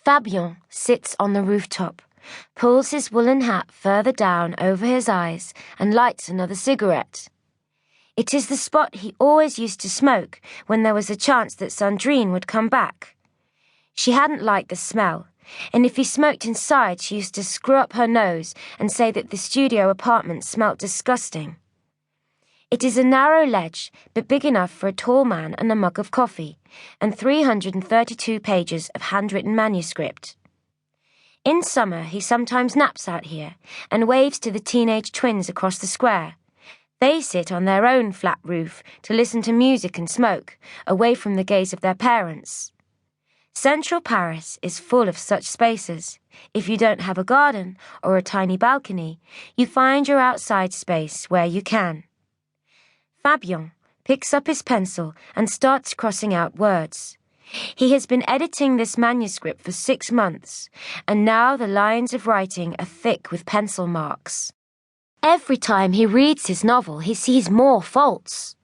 Fabien sits on the rooftop, pulls his woolen hat further down over his eyes, and lights another cigarette. It is the spot he always used to smoke when there was a chance that Sandrine would come back. She hadn't liked the smell, and if he smoked inside, she used to screw up her nose and say that the studio apartment smelt disgusting. It is a narrow ledge, but big enough for a tall man and a mug of coffee, and 332 pages of handwritten manuscript. In summer, he sometimes naps out here and waves to the teenage twins across the square. They sit on their own flat roof to listen to music and smoke, away from the gaze of their parents. Central Paris is full of such spaces. If you don't have a garden or a tiny balcony, you find your outside space where you can. Fabien picks up his pencil and starts crossing out words. He has been editing this manuscript for 6 months, and now the lines of writing are thick with pencil marks. Every time he reads his novel, he sees more faults.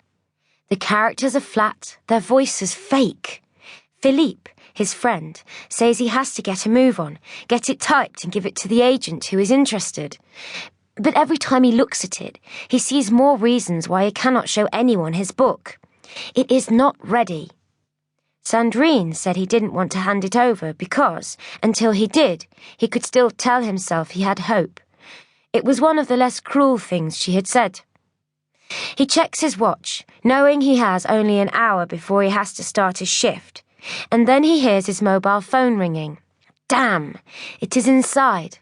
The characters are flat, their voices fake. Philippe, his friend, says he has to get a move on, get it typed and give it to the agent who is interested. But every time he looks at it, he sees more reasons why he cannot show anyone his book. It is not ready. Sandrine said he didn't want to hand it over because, until he did, he could still tell himself he had hope. It was one of the less cruel things she had said. He checks his watch, knowing he has only an hour before he has to start his shift, and then he hears his mobile phone ringing. Damn, it is inside.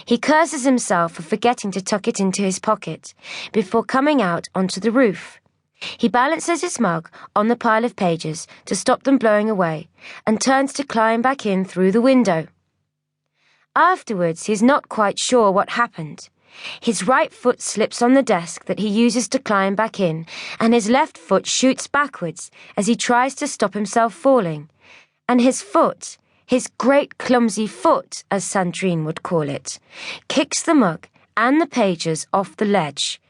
He curses himself for forgetting to tuck it into his pocket before coming out onto the roof. He balances his mug on the pile of pages to stop them blowing away and turns to climb back in through the window. Afterwards, he's not quite sure what happened. His right foot slips on the desk that he uses to climb back in, and his left foot shoots backwards as he tries to stop himself falling. And his foot, his great clumsy foot, as Sandrine would call it, kicks the mug and the pages off the ledge.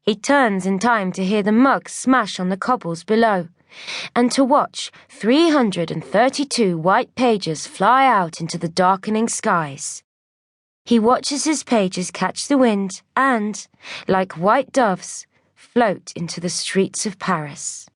He turns in time to hear the mug smash on the cobbles below, and to watch 332 white pages fly out into the darkening skies. He watches his pages catch the wind and, like white doves, float into the streets of Paris.